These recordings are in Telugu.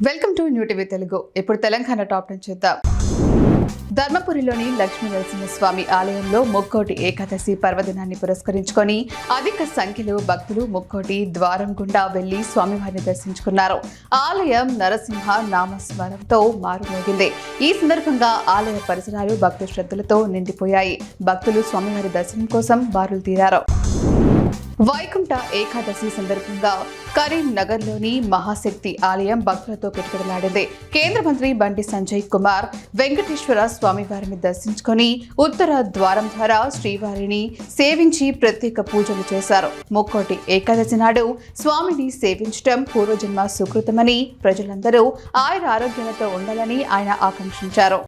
Welcome to new TV Telugu. ఇప్పుడు తెలంగాణ టాప్ 10 చూద్దాం. ధర్మపురిలోని లక్ష్మీ నరసింహస్వామి ఆలయంలో ముక్కోటి ఏకాదశి పర్వదినాన్ని పురస్కరించుకొని అధిక సంఖ్యలో భక్తులు ముక్కోటి ద్వారం గుండా వెళ్లి స్వామివారిని దర్శించుకున్నారు. ఆలయం నరసింహ నామస్మరణతో మారుమోగింది. ఈ సందర్భంగా ఆలయ పరిసరాలు భక్తి శ్రద్ధలతో నిండిపోయాయి. భక్తులు స్వామివారి దర్శనం కోసం బారులు తీరారు. వైకుంఠ ఏకాదశి సందర్భంగా కరీంనగర్లోని మహాశక్తి ఆలయం భక్తులతో కిటకిటలాడింది. కేంద్ర మంత్రి బండి సంజయ్ కుమార్ వెంకటేశ్వర స్వామివారిని దర్శించుకొని ఉత్తర ద్వారం ద్వారా శ్రీవారిని సేవించి ప్రత్యేక పూజలు చేశారు. ముక్కోటి ఏకాదశి నాడు స్వామిని సేవించడం పూర్వజన్మ సుకృతమని, ప్రజలందరూ ఆయుర ఆరోగ్యాలతో ఉండాలని ఆయన ఆకాంక్షించారు.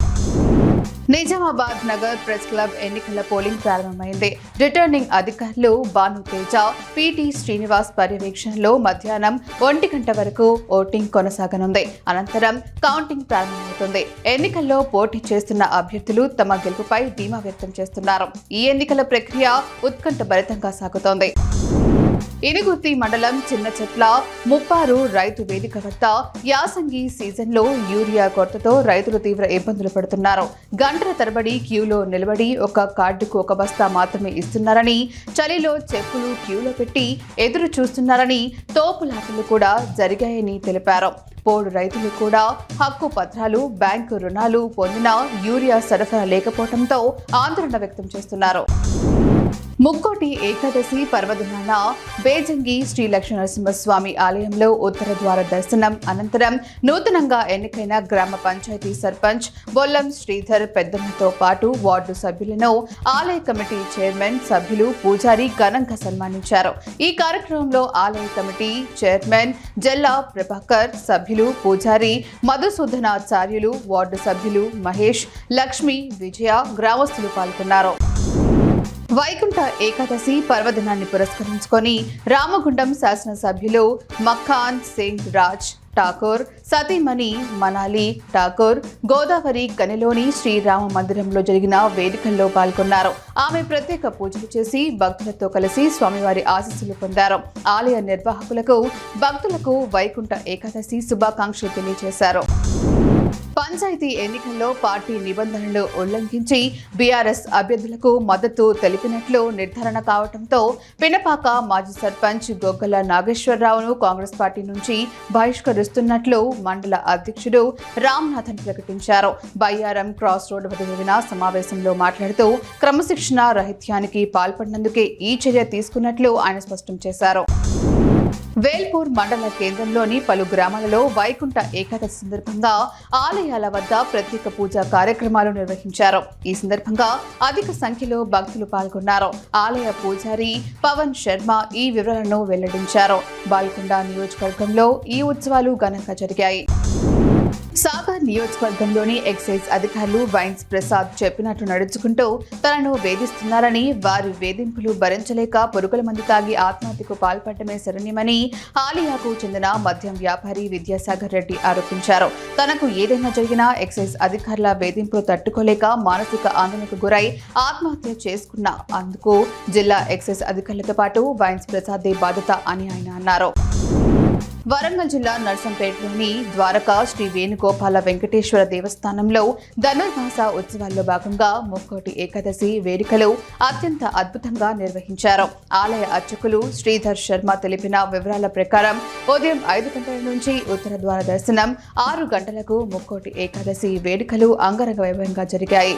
నిజామాబాద్ నగర్ ప్రెస్ క్లబ్ ఎన్నికల పోలింగ్ ప్రారంభమైంది. రిటర్నింగ్ అధికారులు భాను తేజ, పిటి శ్రీనివాస్ పర్యవేక్షణలో మధ్యాహ్నం 1 గంట వరకు ఓటింగ్ కొనసాగనుంది. అనంతరం కౌంటింగ్ ప్రారంభమవుతుంది. ఎన్నికల్లో పోటీ చేస్తున్న అభ్యర్థులు తమ గెలుపుపై ధీమా వ్యక్తం చేస్తున్నారు. ఈ ఎన్నికల ప్రక్రియ ఉత్కంఠభరితంగా సాగుతోంది. ఇనుగుర్తి మండలం చిన్నచెట్ల ముప్పారు రైతు వేదిక వద్ద యాసంగి సీజన్లో యూరియా కొరతతో రైతులు తీవ్ర ఇబ్బందులు పడుతున్నారు. గంటల తరబడి క్యూలో నిలబడి ఒక కార్డుకు ఒక బస్తా మాత్రమే ఇస్తున్నారని, చలిలో చెప్పులు క్యూలో పెట్టి ఎదురు చూస్తున్నారని, తోపులాటలు కూడా జరిగాయని తెలిపారు. పోడు రైతులు కూడా హక్కు పత్రాలు, బ్యాంకు రుణాలు పొందిన యూరియా సరఫరా లేకపోవడంతో ఆందోళన వ్యక్తం చేస్తున్నారు. ముక్కోటి ఏకాదశి పర్వదినాన బేజంగి శ్రీ లక్ష్మీ నరసింహస్వామి ఆలయంలో ఉత్తర ద్వార దర్శనం అనంతరం నూతనంగా ఎన్నికైన గ్రామ పంచాయతీ సర్పంచ్ బొల్లం శ్రీధర్ పెద్దమ్మతో పాటు వార్డు సభ్యులను ఆలయ కమిటీ చైర్మన్, సభ్యులు, పూజారి ఘనంగా సన్మానించారు. ఈ కార్యక్రమంలో ఆలయ కమిటీ చైర్మన్ జల్లా ప్రభాకర్, సభ్యులు, పూజారి మధుసూదనాచార్యులు, వార్డు సభ్యులు మహేష్, లక్ష్మి, విజయ, గ్రామస్తులు పాల్గొన్నారు. వైకుంఠ ఏకాదశి పర్వదినాన్ని పురస్కరించుకొని రామగుండం శాసనసభ్యులు మఖాన్ సింగ్ రాజ్ ఠాకూర్, సతీమణి మనాలి ఠాకూర్ గోదావరి గనిలోని శ్రీరామ మందిరంలో జరిగిన వేడుకల్లో పాల్గొన్నారు. ఆమె ప్రత్యేక పూజలు చేసి భక్తులతో కలిసి స్వామివారి ఆశీస్సులు పొందారు. ఆలయ నిర్వాహకులకు, భక్తులకు వైకుంఠ ఏకాదశి శుభాకాంక్షలు తెలియజేశారు. పంచాయతీ ఎన్నికల్లో పార్టీ నిబంధనలు ఉల్లంఘించి బీఆర్ఎస్ అభ్యర్థులకు మద్దతు తెలిపినట్లు నిర్ధారణ కావడంతో పినపాక మాజీ సర్పంచ్ గొగ్గల నాగేశ్వరరావును కాంగ్రెస్ పార్టీ నుంచి బహిష్కరిస్తున్నట్లు మండల అధ్యక్షుడు రామ్నాథన్ ప్రకటించారు. బయ్యారం క్రాస్ రోడ్ వద్ద జరిగిన సమావేశంలో మాట్లాడుతూ క్రమశిక్షణ రహిత్యానికి పాల్పడినందుకే ఈ చర్య తీసుకున్నట్లు ఆయన స్పష్టం చేశారు. వేల్పూర్ మండల కేంద్రంలోని పలు గ్రామాలలో వైకుంఠ ఏకాదశి సందర్భంగా ఆలయాల వద్ద ప్రత్యేక పూజా కార్యక్రమాలు నిర్వహించారు. ఈ సందర్భంగా అధిక సంఖ్యలో భక్తులు పాల్గొన్నారు. ఆలయ పూజారి పవన్ శర్మ ఈ వివరాలను వెల్లడించారు. బాల్కొండ నియోజకవర్గంలో ఈ ఉత్సవాలు ఘనంగా జరిగాయి. సాగర్ నియోజకవర్గంలోని ఎక్సైజ్ అధికారులు వైన్స్ ప్రసాద్ చెప్పినట్లు నడుచుకుంటూ తనను వేధిస్తున్నారని, వారి వేధింపులు భరించలేక పురుగుల మందు తాగి ఆత్మహత్యకు పాల్పడమే శరణ్యమని హాలియాకు చెందిన మద్యం వ్యాపారి విద్యాసాగర్ రెడ్డి ఆరోపించారు. తనకు ఏదైనా జరిగినా ఎక్సైజ్ అధికారుల వేధింపులు తట్టుకోలేక మానసిక ఆందోళనకు గురై ఆత్మహత్య చేసుకున్న అందుకు జిల్లా ఎక్సైజ్ అధికారులతో పాటు వైన్స్ ప్రసాదే బాధ్యత అని ఆయన అన్నారు. వరంగల్ జిల్లా నర్సంపేటలోని ద్వారకా శ్రీ వేణుగోపాల వెంకటేశ్వర దేవస్థానంలో ధనుర్మాస ఉత్సవాల్లో భాగంగా ముక్కోటి ఏకాదశి వేడుకలు అత్యంత అద్భుతంగా నిర్వహించారు. ఆలయ అర్చకులు శ్రీధర్ శర్మ తెలిపిన వివరాల ప్రకారం ఉదయం 5 గంటల నుంచి ఉత్తర ద్వార దర్శనం, 6 గంటలకు ముక్కోటి ఏకాదశి వేడుకలు అంగరంగ వైభవంగా జరిగాయి.